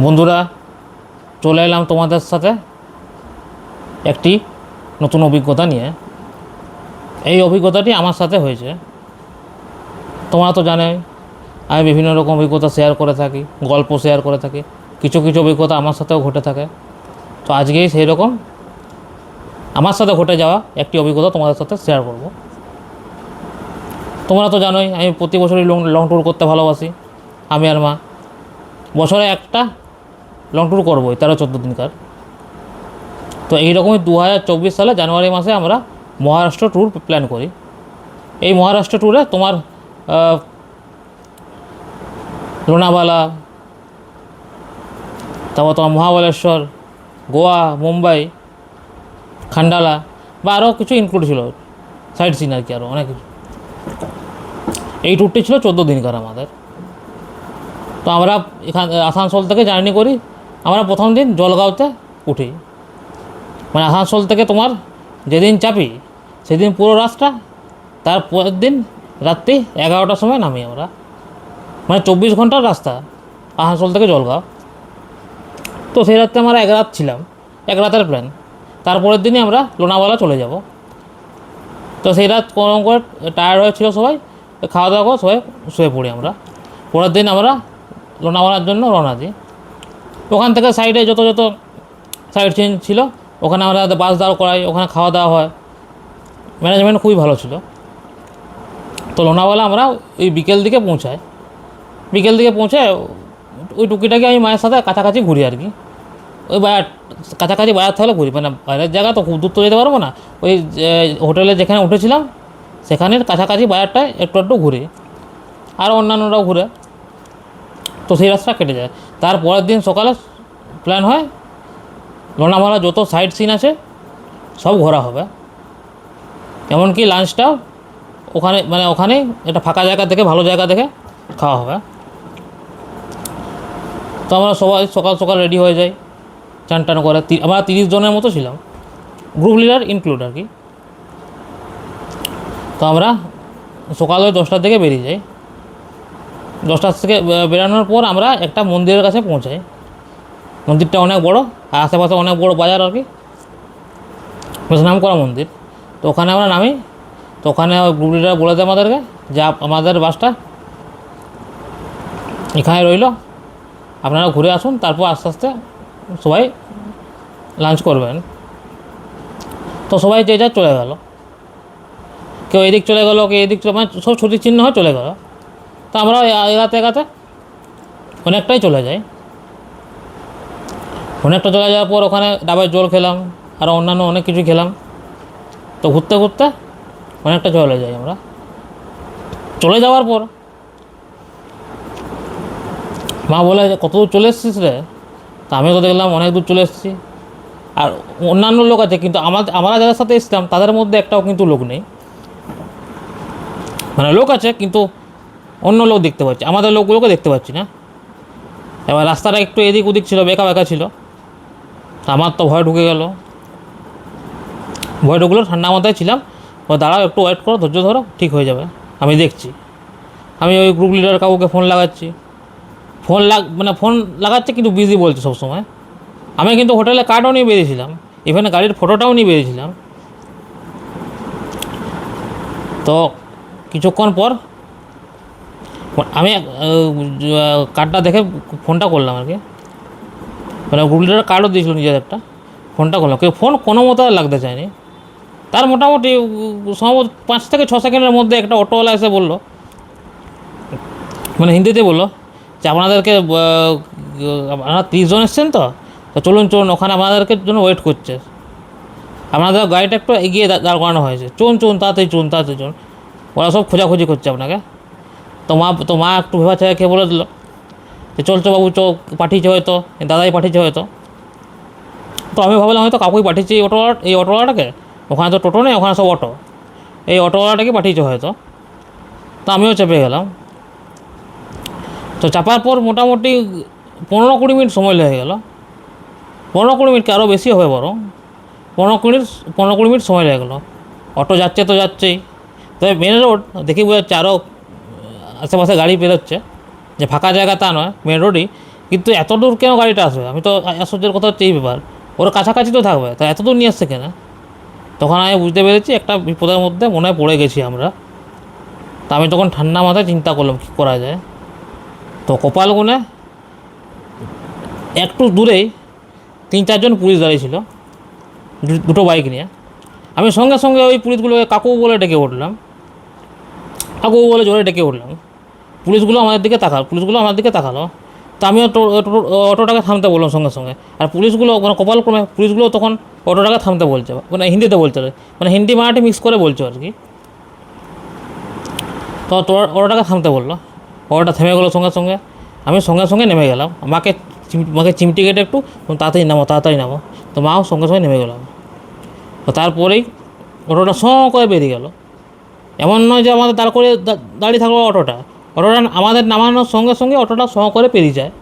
বন্ধুরা, চলে এলাম তোমাদের সাথে একটি নতুন অভিজ্ঞতা নিয়ে। এই অভিজ্ঞতাটি আমার সাথে হয়েছে। তোমরা তো জানোই আমি বিভিন্ন রকম অভিজ্ঞতা শেয়ার করে থাকি, গল্প শেয়ার করে থাকি। কিছু কিছু অভিজ্ঞতা আমার সাথেও ঘটে থাকে। তো আজকেই সেই রকম আমার সাথে ঘটে যাওয়া একটি অভিজ্ঞতা তোমাদের সাথে শেয়ার করব। তোমরা তো জানোই আমি প্রতি বছরই লং ট্যুর করতে ভালোবাসি। আমি আর মা বছরে একটা লং ট্যুর করবোই, 13-14 দিনকার। তো এইরকমই 2024 সালে জানুয়ারি মাসে আমরা মহারাষ্ট্র ট্যুর প্ল্যান করি। এই মহারাষ্ট্র ট্যুরে তোমার লোনাভালা, তারপর তোমার মহাবালেশ্বর, গোয়া, মুম্বাই, খান্ডালা বা আরও কিছু ইনক্লুড ছিল, সাইট সিন আর কি, আরও অনেক কিছু। এই ট্যুরটি ছিল 14 দিনকার আমাদের। তো আমরা এখান আসানসোল থেকে জার্নি করি। আমরা প্রথম দিন জলগাঁওতে উঠি, মানে আসানসোল থেকে তোমার যেদিন চাপি সেদিন পুরো রাস্তা, তার পরের দিন রাত্রি 11টার সময় নামি আমরা। মানে 24 ঘন্টার রাস্তা আসানসোল থেকে জলগাঁও। তো সেই রাত্রে আমরা এক রাত ছিলাম, এক রাতের প্ল্যান। তারপরের দিনই আমরা লোনাভালা চলে যাব। তো সেই রাত কোনো করে টায়ার্ড হয়েছিল সবাই, খাওয়া দাওয়া করে সবাই শুয়ে পড়ি আমরা। পরের দিন আমরা লোনাভালার জন্য রওনা দিই। ওখান থেকে সাইডে যত সাইড সিন ছিল ওখানে আমরা বাস দাঁড় করাই, ওখানে খাওয়া দাওয়া হয়। ম্যানেজমেন্ট খুবই ভালো ছিল। তো লোনাভালা আমরা ওই বিকেল দিকে পৌঁছাই। বিকেল দিকে পৌঁছে ওই টুকিটাকে আমি মায়ের সাথে কাছাকাছি ঘুরি আর কি। ওই বাজার কাছাকাছি বাজার থাকলে ঘুরি, মানে বাইরের জায়গা তো খুব দূর তো যেতে পারবো না। ওই হোটেলে যেখানে উঠেছিলাম সেখানের কাছাকাছি বাজারটায় একটু একটু ঘুরি, আর অন্যান্যরাও ঘুরে। তো সেই রাস্তা কেটে যায়। তারপরের দিন সকালে প্ল্যান হয় লোনাভালা যত সাইট সিন আছে সব ঘোরা হবে। এমনকি লাঞ্চটাও ওখানে, মানে ওখানেই একটা ফাঁকা জায়গা দেখে, ভালো জায়গা দেখে খাওয়া হবে। তো আমরা সবাই সকাল সকাল রেডি হয়ে যাই, চান টান করে। আমরা 30 জনের মতো ছিলাম, গ্রুপ লিডার ইনক্লুড আর কি। তো আমরা সকাল 10টার দিকে বেরিয়ে যাই। 10টার থেকে বেরানোর পর আমরা একটা মন্দিরের কাছে পৌঁছাই। মন্দিরটা অনেক বড়, আর আশেপাশে অনেক বড় বাজার আর কি, বেশ নাম করা মন্দির। তো ওখানে আমরা নামি। তো ওখানে গ্রুপ লিডার বলে দেয় আমাদেরকে যে আমাদের বাসটা এখানে রইল, আপনারা ঘুরে আসুন, তারপর আস্তে আস্তে সবাই লাঞ্চ করবেন। তো সবাই যে যা চলে গেল, কেউ এদিক চলে গেলো, কেউ এদিক চলে, মানে সব ছুটির চিহ্ন হয়ে চলে গেল। তো আমরা এগাতে এগাতে অনেকটাই চলে যাই। অনেকটা চলে যাওয়ার পর ওখানে ডাবের জল খেলাম, আর অন্যান্য অনেক কিছু খেলাম। তো ঘুরতে ঘুরতে অনেকটা চলে যাই আমরা। চলে যাওয়ার পর মা বলে যে কত দূর চলে এসেছিস রে। তা আমিও তো দেখলাম অনেক দূর চলে এসেছি। আর অন্যান্য লোক আছে, কিন্তু আমরা যাদের সাথে এসেছিলাম তাদের মধ্যে একটাও কিন্তু লোক নেই। মানে লোক আছে কিন্তু অন্য লোক দেখতে পাচ্ছি, আমাদের লোকগুলোকে দেখতে পাচ্ছি না। এবার রাস্তাটা একটু এদিক ওদিক ছিল, বেঁকা বেঁকা ছিল। আমার তো ভয় ঢুকে গেল। ভয় ঢুকলো, ঠান্ডা মাথায় ছিলাম। ও দাঁড়াও, একটু ওয়েট করো, ধৈর্য ধরো, ঠিক হয়ে যাবে, আমি দেখছি। আমি ওই গ্রুপ লিডার কাকুকে ফোন লাগাচ্ছি। মানে ফোন লাগাচ্ছে কিন্তু বিজি বলছে সবসময়। আমি কিন্তু হোটেলে কার্ডও নিয়ে বেরিয়েছিলাম, ইভেন গাড়ির ফটোটাও নিয়ে বেরিয়েছিলাম। তো কিছুক্ষণ পর আমি কার্ডটা দেখে ফোনটা করলাম আর কি। মানে গ্রুপ লিডার কার্ডও দিয়েছিল নিজের একটা, ফোনটা করলাম, কেউ ফোন কোনো মতো আর লাগতে চায়নি। তার মোটামুটি সম্ভবত 5 থেকে 6 সেকেন্ডের মধ্যে একটা অটোওয়ালা এসে বললো, মানে হিন্দিতে বললো যে আপনাদেরকে আপনারা 30 জন এসছেন, তো চলুন চলুন, ওখানে আমাদেরকে জন্য ওয়েট করছে, আপনাদের গাড়িটা একটু এগিয়ে দাঁড় করানো হয়েছে, চলুন তাড়াতাড়ি চলুন। ওরা সব খোঁজাখুঁজি করছে আপনাকে। তো মা একটু ভেবা চায় খেয়ে বলে দিল যে চলছো বাবু, পাঠিয়েছে হয়তো, দাদাই পাঠিয়েছে হয়তো। তো আমি ভাবলাম হয়তো কাকুই পাঠিয়েছে এই অটোওয়ালাটাকে, ওখানে তো টোটো নেই, ওখানে সব অটো, এই অটোওয়ালাটাকে পাঠিয়েছে হয়তো। তো আমিও চেপে গেলাম। তো চাপার পর মোটামুটি 15-20 মিনিট সময় লেগে গেল। 15-20 মিনিট, আরও বেশি হবে বরং, 15-20 মিনিট সময় লেগে গেলো। অটো যাচ্ছে তো যাচ্ছেই। তবে মেন রোড দেখি বোঝা যাচ্ছে, আরও আশেপাশে গাড়ি বেরোচ্ছে, যে ফাঁকা জায়গা তা নয়, মেন রোডই, কিন্তু এত দূর কেন গাড়িটা আসবে? আমি তো আশ্চর্যের কথা হচ্ছে এই ব্যাপার, ওর কাছাকাছি তো থাকবে, তা এত দূর নিয়ে আসছে কেন? তখন আমি বুঝতে পেরেছি একটা বিপদের মধ্যে মনে হয় পড়ে গেছি আমরা। তা আমি তখন ঠান্ডা মাথায় চিন্তা করলাম কী করা যায়। তো কপাল গুনে একটু দূরেই 3-4 জন পুলিশ দাঁড়িয়েছিল, দুটো বাইক নিয়ে। আমি সঙ্গে সঙ্গে ওই পুলিশগুলোকে কাকু বলে ডেকে উঠলাম, কাকু বলে জোরে ডেকে উঠলাম। পুলিশগুলো আমার দিকে তাকালো। তা আমিও অটোটাকে থামতে বললাম সঙ্গে সঙ্গে। আর পুলিশগুলো মানে কপালক্রমে পুলিশগুলো তখন অটোটাকে থামতে বলছে, মানে হিন্দিতে বলছে, মানে হিন্দি মারাঠি মিক্স করে বলছে আর কি। তো অটোটাকে থামতে বললো, অটোটা থেমে গেলো সঙ্গে সঙ্গে। আমি সঙ্গে সঙ্গে নেমে গেলাম, মাকে চিমটি কেটে একটু তাড়াতাড়ি নামো। তো মাও সঙ্গে সঙ্গে নেমে গেলাম। তো তারপরেই অটোটা সঁ করে বেরিয়ে গেল। এমন নয় যে আমাদের দাঁড় করে দাঁড়িয়ে থাকলো অটোটা আমাদের নামানোর সঙ্গে সঙ্গে অটোটা সঁ করে পেরিয়ে যায়।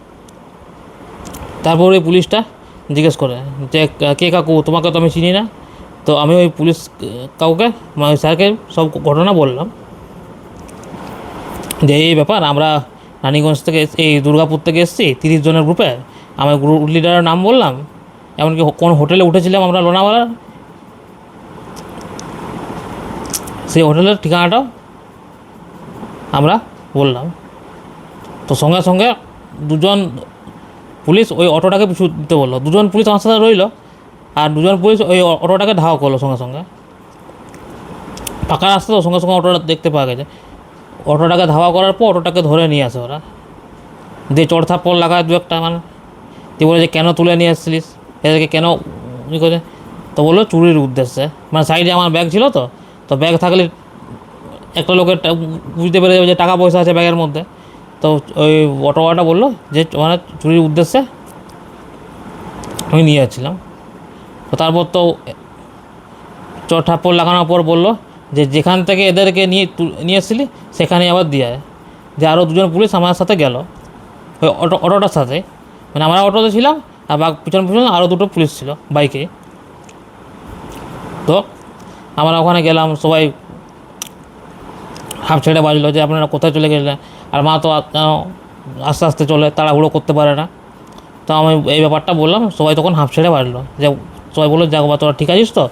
তারপরে ওই পুলিশটা জিজ্ঞেস করে যে কে কাকু, তোমাকে তো আমি চিনি না। তো আমি ওই পুলিশ কাউকে মানে স্যারকে সব ঘটনা বললাম যে এই ব্যাপার, আমরা রানীগঞ্জ থেকে এই দুর্গাপুর থেকে এসেছি 30 জনের গ্রুপে। আমি গ্রুপ লিডারের নাম বললাম, এমনকি কোন হোটেলে উঠেছিলাম আমরা লোনাওয়ালা, সেই হোটেলের ঠিকানাটাও আমরা বললাম। তো সঙ্গে সঙ্গে 2জন পুলিশ ওই অটোটাকে পিছু দিতে বললো। 2জন পুলিশ আমার সাথে রইলো, আর 2জন পুলিশ ওই অটোটাকে ধাওয়া করলো সঙ্গে সঙ্গে। ফাঁকা রাস্তা তো, সঙ্গে সঙ্গে অটোটা দেখতে পাওয়া গেছে। অটোটাকে ধাওয়া করার পর অটোটাকে ধরে নিয়ে আসে ওরা, দিয়ে চড়থাপ্পড় লাগায় 2-1টা। মানে তুই বলে যে কেন তুলে নিয়ে আসছিলিস, এদেরকে কেন ই করে? তো বললো চুরির উদ্দেশ্যে। মানে সাইডে আমার ব্যাগ ছিল, তো ব্যাগ থাকলে একটা লোকের বুঝতে পেরে যাবে যে টাকা পয়সা আছে ব্যাগের মধ্যে। তো ওই অটোওয়ালাটা বললো যে মানে চুরির উদ্দেশ্যে আমি নিয়ে যাচ্ছিলাম। তো তারপর তো চড়থাপ্পড় লাগানোর পর বললো যে যেখান থেকে এদেরকে নিয়ে এসেছিলি সেখানেই আবার দিয়ে যায়। যে আরও 2জন পুলিশ আমার সাথে গেল ওই অটোটার সাথে, মানে আমরা অটোতে ছিলাম, আর পিছন আরও 2টো পুলিশ ছিল বাইকে। তো আমরা ওখানে গেলাম, সবাই হাফ ছেড়ে বাজলো যে আপনারা কোথায় চলে গেলেন। আর মা তো আস্তে আস্তে চলে, তাড়াহুড়ো করতে পারে না। তো আমি এই ব্যাপারটা বললাম, সবাই তখন হাফ ছেড়ে বাজলো। যে সবাই বললো যাক বা তোরা ঠিক আছিস তো?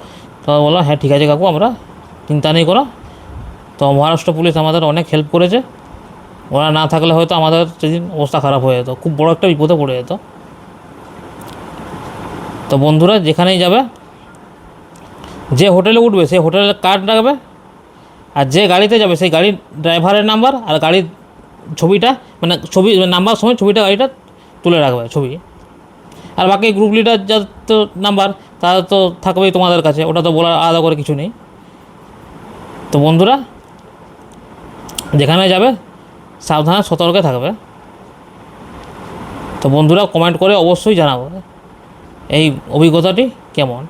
তো বললাম হ্যাঁ ঠিক আছে কাকু, আমরা চিন্তা নেই করা। তো মহারাষ্ট্র পুলিশ আমাদের অনেক হেল্প করেছে, ওরা না থাকলে হয়তো আমাদের সেদিন অবস্থা খারাপ হয়ে যেত, খুব বড় একটা বিপদে পড়ে যেত। তো বন্ধুরা যেখানেই যাবে, যে হোটেলে উঠবে সেই হোটেলের কার্ড রাখবে, আর যে গাড়িতে যাবে সেই গাড়ির ড্রাইভারের নাম্বার আর গাড়ির ছবিটা, মানে ছবি নাম্বার সময় ছবিটা গাড়িটা তুলে রাখবে ছবি। আর বাকি গ্রুপ লিডার যার তো নাম্বার, তারা তো থাকবেই তোমাদের কাছে, ওটা তো বলার আলাদা করে কিছু নেই। তো বন্ধুরা যেখানে যাবে সাবধানে সতর্কে থাকবে। তো বন্ধুরা কমেন্ট করে অবশ্যই জানাবো এই অভিজ্ঞতাটি কেমন।